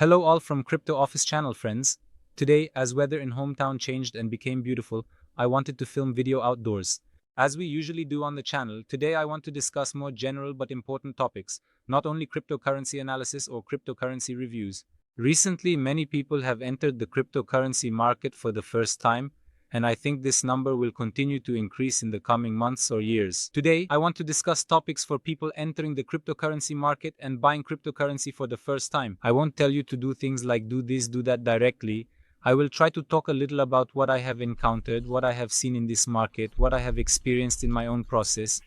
Hello all from Crypto Office channel friends. Today, as weather in hometown changed and became beautiful, I wanted to film video outdoors. As we usually do on the channel, today I want to discuss more general but important topics, not only cryptocurrency analysis or cryptocurrency reviews. Recently, many people have entered the cryptocurrency market for the first time, and I think this number will continue to increase in the coming months or years. Today, I want to discuss topics for people entering the cryptocurrency market and buying cryptocurrency for the first time. I won't tell you to do things like do this, do that directly. I will try to talk a little about what I have encountered, what I have seen in this market, what I have experienced in my own process.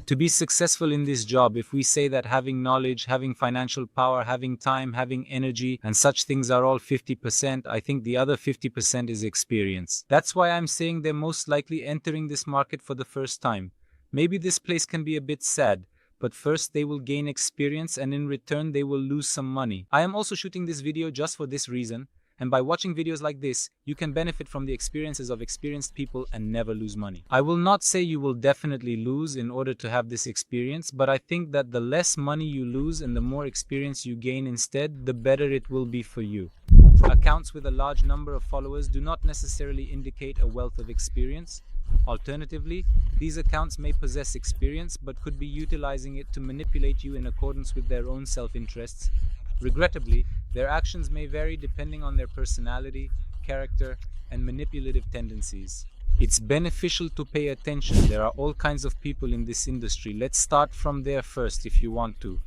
To be successful in this job, if we say that having knowledge, having financial power, having time, having energy, and such things are all 50%, I think the other 50% is experience. That's why I'm saying they're most likely entering this market for the first time. Maybe this place can be a bit sad, but first they will gain experience and in return they will lose some money. I am also shooting this video just for this reason. And by watching videos like this, you can benefit from the experiences of experienced people and never lose money. I will not say you will definitely lose in order to have this experience, but I think that the less money you lose and the more experience you gain instead, the better it will be for you. Accounts with a large number of followers do not necessarily indicate a wealth of experience. Alternatively, these accounts may possess experience but could be utilizing it to manipulate you in accordance with their own self-interests. Regrettably, their actions may vary depending on their personality, character, and manipulative tendencies. It's beneficial to pay attention. There are all kinds of people in this industry. Let's start from there first if you want to.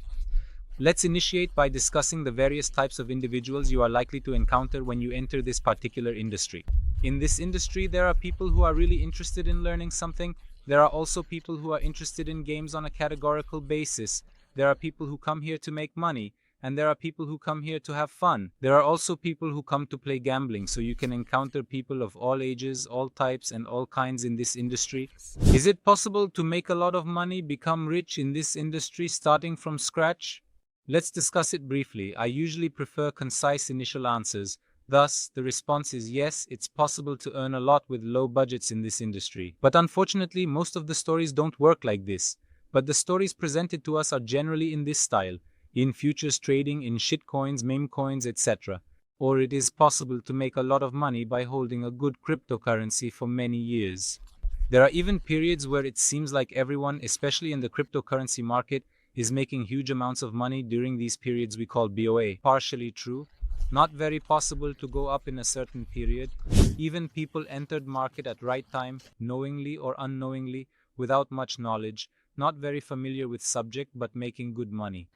Let's initiate by discussing the various types of individuals you are likely to encounter when you enter this particular industry. In this industry, there are people who are really interested in learning something. There are also people who are interested in games on a categorical basis. There are people who come here to make money. And there are people who come here to have fun. There are also people who come to play gambling, so you can encounter people of all ages, all types, and all kinds in this industry. Is it possible to make a lot of money, become rich in this industry starting from scratch? Let's discuss it briefly. I usually prefer concise initial answers. Thus, the response is yes, it's possible to earn a lot with low budgets in this industry. But unfortunately, most of the stories don't work like this. But the stories presented to us are generally in this style. In futures trading, in shitcoins, meme coins, etc. Or it is possible to make a lot of money by holding a good cryptocurrency for many years. There are even periods where it seems like everyone, especially in the cryptocurrency market, is making huge amounts of money during these periods we call BOA. Partially true. Not very possible to go up in a certain period. Even people entered market at right time, knowingly or unknowingly, without much knowledge, not very familiar with subject but making good money.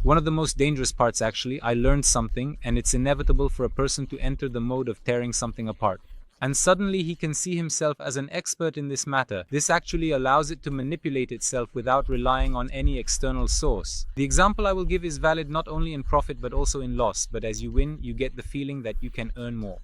One of the most dangerous parts actually, I learned something and it's inevitable for a person to enter the mode of tearing something apart. And suddenly he can see himself as an expert in this matter. This actually allows it to manipulate itself without relying on any external source. The example I will give is valid not only in profit but also in loss, but as you win, you get the feeling that you can earn more.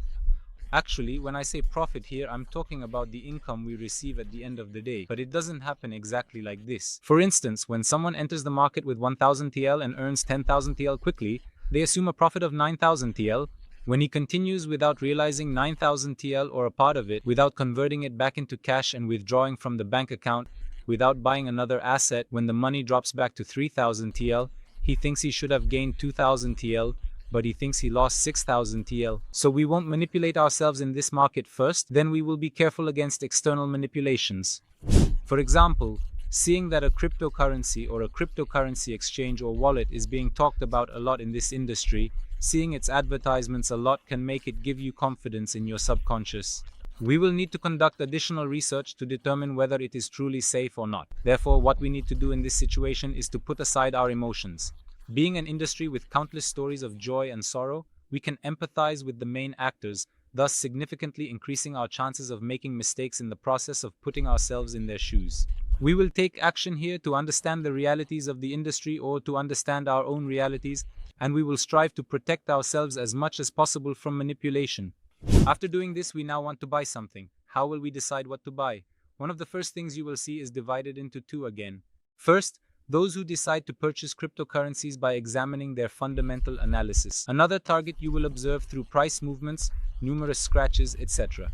Actually, when I say profit here, I'm talking about the income we receive at the end of the day, but it doesn't happen exactly like this. For instance, when someone enters the market with 1000 TL and earns 10,000 TL quickly, they assume a profit of 9000 TL. When he continues without realizing 9000 TL or a part of it, without converting it back into cash and withdrawing from the bank account, without buying another asset, when the money drops back to 3000 TL, he thinks he should have gained 2000 TL, but he thinks he lost 6,000 TL. So we won't manipulate ourselves in this market first, then we will be careful against external manipulations. For example, seeing that a cryptocurrency or a cryptocurrency exchange or wallet is being talked about a lot in this industry, seeing its advertisements a lot can make it give you confidence in your subconscious. We will need to conduct additional research to determine whether it is truly safe or not. Therefore, what we need to do in this situation is to put aside our emotions. Being an industry with countless stories of joy and sorrow, we can empathize with the main actors, thus significantly increasing our chances of making mistakes in the process of putting ourselves in their shoes. We will take action here to understand the realities of the industry or to understand our own realities, and we will strive to protect ourselves as much as possible from manipulation. After doing this, we now want to buy something. How will we decide what to buy? One of the first things you will see is divided into two again. First, those who decide to purchase cryptocurrencies by examining their fundamental analysis. Another target you will observe through price movements, numerous scratches, etc.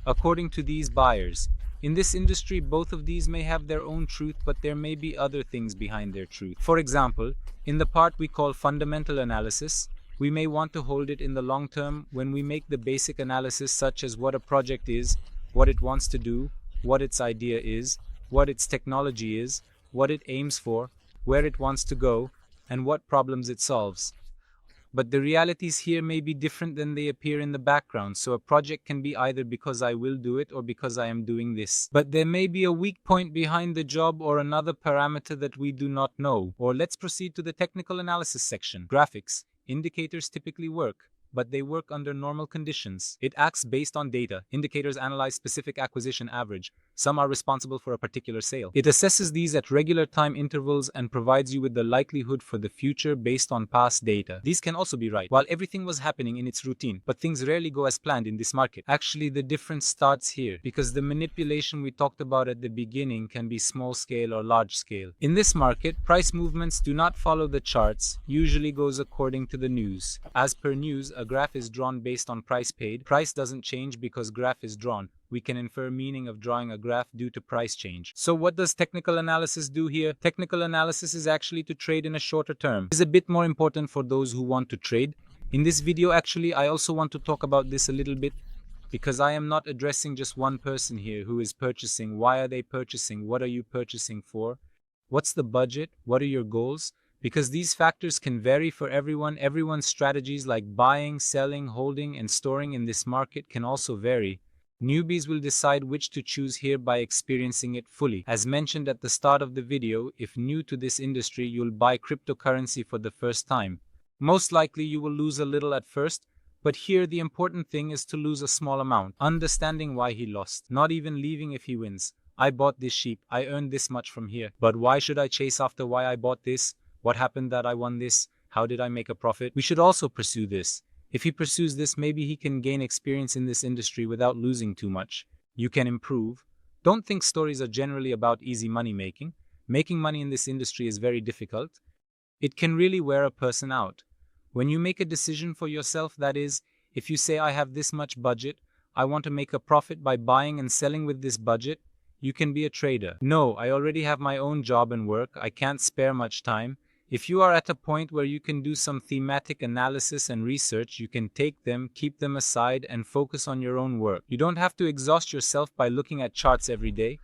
According to these buyers, in this industry both of these may have their own truth, but there may be other things behind their truth. For example, in the part we call fundamental analysis, We may want to hold it in the long term when we make the basic analysis such as what a project is, what it wants to do, what its idea is, what its technology is, what it aims for, where it wants to go, and what problems it solves. But the realities here may be different than they appear in the background, so a project can be either because I will do it or because I am doing this. But there may be a weak point behind the job or another parameter that we do not know. Or let's proceed to the technical analysis section. Graphics. Indicators typically work, but they work under normal conditions. It acts based on data. Indicators analyze specific acquisition average. Some are responsible for a particular sale. It assesses these at regular time intervals and provides you with the likelihood for the future based on past data. These can also be right, while everything was happening in its routine, but things rarely go as planned in this market. Actually, the difference starts here, because the manipulation we talked about at the beginning can be small scale or large scale. In this market, price movements do not follow the charts, usually goes according to the news. As per news, a graph is drawn based on price paid. Price doesn't change because graph is drawn. We can infer meaning of drawing a graph due to price change. So what does technical analysis do here? Technical analysis is actually to trade in a shorter term. It is a bit more important for those who want to trade. In this video, actually, I also want to talk about this a little bit, because I am not addressing just one person here who is purchasing. Why are they purchasing? What are you purchasing for? What's the budget? What are your goals? Because these factors can vary for everyone. Everyone's strategies like buying, selling, holding, and storing in this market can also vary. Newbies will decide which to choose here by experiencing it fully. As mentioned at the start of the video, if new to this industry, you'll buy cryptocurrency for the first time. Most likely you will lose a little at first, but here the important thing is to lose a small amount, understanding why he lost, not even leaving if he wins. I bought this sheep, I earned this much from here, but why should I chase after why I bought this? What happened that I won this? How did I make a profit? We should also pursue this. If he pursues this, maybe he can gain experience in this industry without losing too much. You can improve. Don't think stories are generally about easy money making. Making money in this industry is very difficult. It can really wear a person out. When you make a decision for yourself, that is, if you say I have this much budget, I want to make a profit by buying and selling with this budget, you can be a trader. No, I already have my own job and work. I can't spare much time. If you are at a point where you can do some thematic analysis and research, you can take them, keep them aside, and focus on your own work. You don't have to exhaust yourself by looking at charts every day.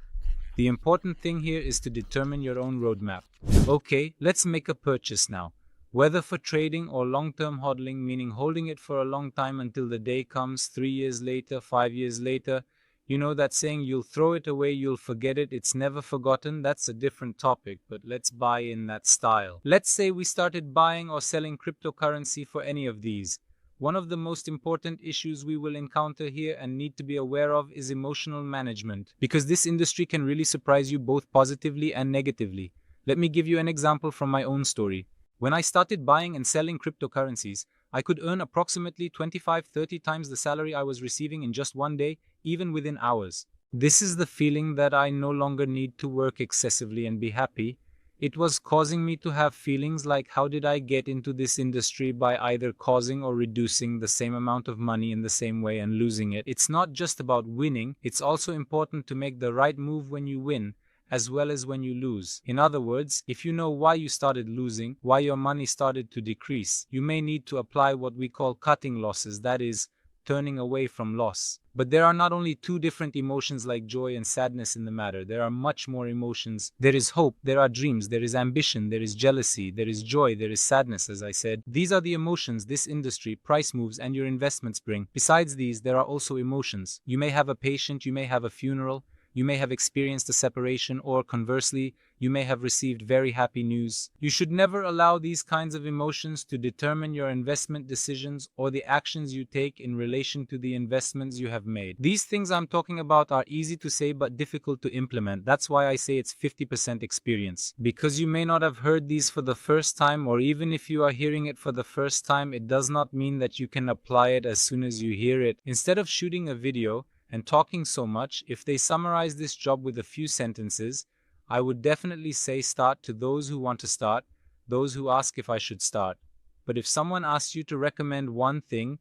The important thing here is to determine your own roadmap. Okay, let's make a purchase now. Whether for trading or long-term hodling, meaning holding it for a long time until the day comes, 3 years later, 5 years later. You know that saying, you'll throw it away, you'll forget it, it's never forgotten? That's a different topic, but let's buy in that style. Let's say we started buying or selling cryptocurrency for any of these. One of the most important issues we will encounter here and need to be aware of is emotional management, because this industry can really surprise you both positively and negatively. Let me give you an example from my own story. When I started buying and selling cryptocurrencies, I could earn approximately 25-30 times the salary I was receiving in just one day, even within hours. This is the feeling that I no longer need to work excessively and be happy. It was causing me to have feelings like, how did I get into this industry by either causing or reducing the same amount of money in the same way and losing it? It's not just about winning, it's also important to make the right move when you win, as well as when you lose. In other words, if you know why you started losing, why your money started to decrease, you may need to apply what we call cutting losses, that is, turning away from loss. But there are not only two different emotions like joy and sadness in the matter, there are much more emotions. There is hope, there are dreams, there is ambition, there is jealousy, there is joy, there is sadness, as I said. These are the emotions this industry, price moves, and your investments bring. Besides these, there are also emotions. You may have a patient, you may have a funeral, you may have experienced a separation, or conversely, you may have received very happy news. You should never allow these kinds of emotions to determine your investment decisions or the actions you take in relation to the investments you have made. These things I'm talking about are easy to say but difficult to implement. That's why I say it's 50% experience. Because you may not have heard these for the first time, or even if you are hearing it for the first time, it does not mean that you can apply it as soon as you hear it. Instead of shooting a video and talking so much, if they summarize this job with a few sentences, I would definitely say start to those who want to start, those who ask if I should start. But if someone asks you to recommend one thing,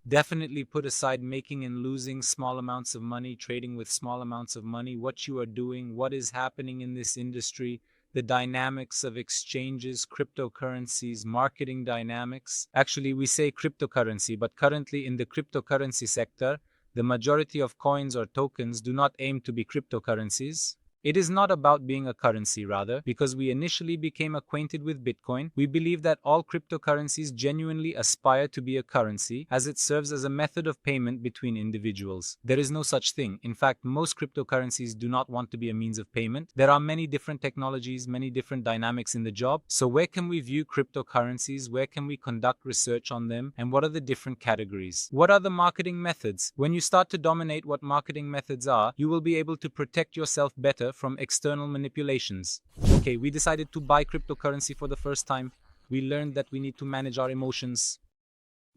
definitely put aside making and losing small amounts of money, trading with small amounts of money, what you are doing, what is happening in this industry. the dynamics of exchanges, cryptocurrencies, marketing dynamics. Actually, we say cryptocurrency, but currently in the cryptocurrency sector, the majority of coins or tokens do not aim to be cryptocurrencies. It is not about being a currency, rather, because we initially became acquainted with Bitcoin, we believe that all cryptocurrencies genuinely aspire to be a currency, as it serves as a method of payment between individuals. There is no such thing. In fact, most cryptocurrencies do not want to be a means of payment. There are many different technologies, many different dynamics in the job. So where can we view cryptocurrencies? Where can we conduct research on them? And what are the different categories? What are the marketing methods? When you start to dominate what marketing methods are, you will be able to protect yourself better from external manipulations. Okay, we decided to buy cryptocurrency for the first time. We learned that we need to manage our emotions.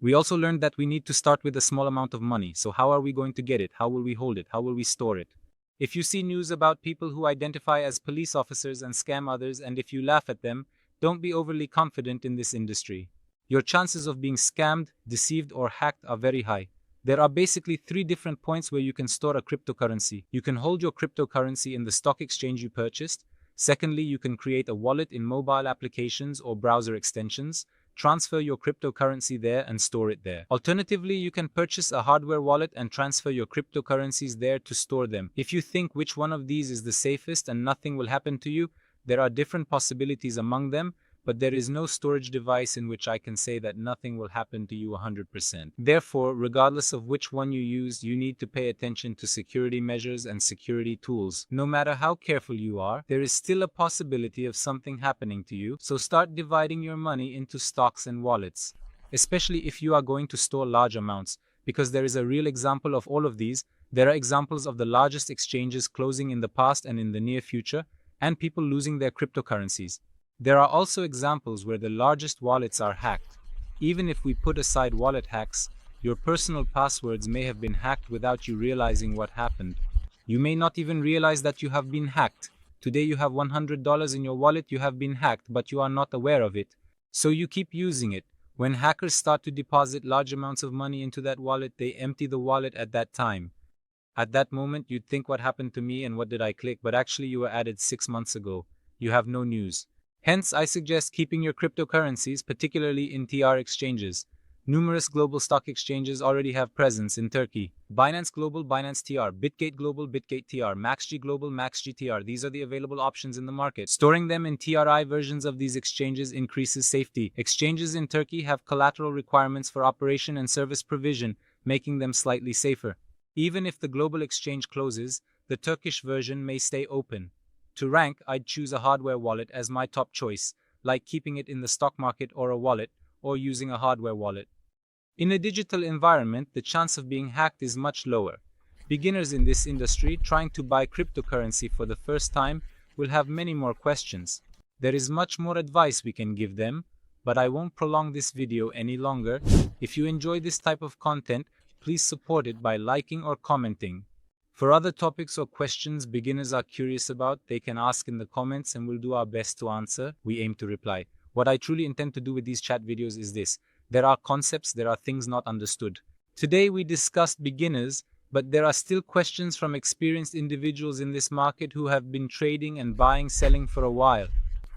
We also learned that we need to start with a small amount of money. So how are we going to get it? How will we hold it? How will we store it? If you see news about people who identify as police officers and scam others, and if you laugh at them, don't be overly confident in this industry. Your chances of being scammed, deceived, or hacked are very high. There are basically 3 different points where you can store a cryptocurrency. You can hold your cryptocurrency in the stock exchange you purchased. Secondly, you can create a wallet in mobile applications or browser extensions, transfer your cryptocurrency there and store it there. Alternatively, you can purchase a hardware wallet and transfer your cryptocurrencies there to store them. If you think which one of these is the safest and nothing will happen to you, there are different possibilities among them, but there is no storage device in which I can say that nothing will happen to you 100%. Therefore, regardless of which one you use, you need to pay attention to security measures and security tools. No matter how careful you are, there is still a possibility of something happening to you, so start dividing your money into stocks and wallets, especially if you are going to store large amounts, because there is a real example of all of these. There are examples of the largest exchanges closing in the past and in the near future, and people losing their cryptocurrencies. There are also examples where the largest wallets are hacked. Even if we put aside wallet hacks, your personal passwords may have been hacked without you realizing what happened. You may not even realize that you have been hacked. Today you have $100 in your wallet, you have been hacked, but you are not aware of it. So you keep using it. When hackers start to deposit large amounts of money into that wallet, they empty the wallet at that time. At that moment, you'd think, what happened to me and what did I click? But actually you were added 6 months ago. You have no news. Hence, I suggest keeping your cryptocurrencies, particularly in TR exchanges. Numerous global stock exchanges already have presence in Turkey. Binance Global, Binance TR, Bitgate Global, Bitgate TR, MaxG Global, MaxG TR. These are the available options in the market. Storing them in TRI versions of these exchanges increases safety. Exchanges in Turkey have collateral requirements for operation and service provision, making them slightly safer. Even if the global exchange closes, the Turkish version may stay open. To rank, I'd choose a hardware wallet as my top choice, like keeping it in the stock market or a wallet, or using a hardware wallet. In a digital environment, the chance of being hacked is much lower. Beginners in this industry trying to buy cryptocurrency for the first time will have many more questions. There is much more advice we can give them, but I won't prolong this video any longer. If you enjoy this type of content, please support it by liking or commenting. For other topics or questions beginners are curious about, they can ask in the comments and we'll do our best to answer. We aim to reply. What I truly intend to do with these chat videos is this. There are concepts, there are things not understood. Today we discussed beginners, but there are still questions from experienced individuals in this market who have been trading and buying, selling for a while.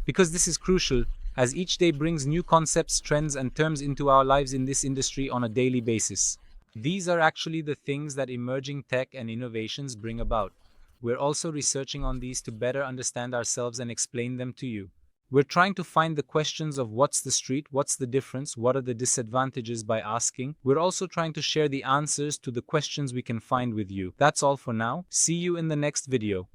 Because this is crucial, as each day brings new concepts, trends, and terms into our lives in this industry on a daily basis. These are actually the things that emerging tech and innovations bring about. We're also researching on these to better understand ourselves and explain them to you. We're trying to find the questions of what's the street, what's the difference, what are the disadvantages by asking. We're also trying to share the answers to the questions we can find with you. That's all for now. See you in the next video.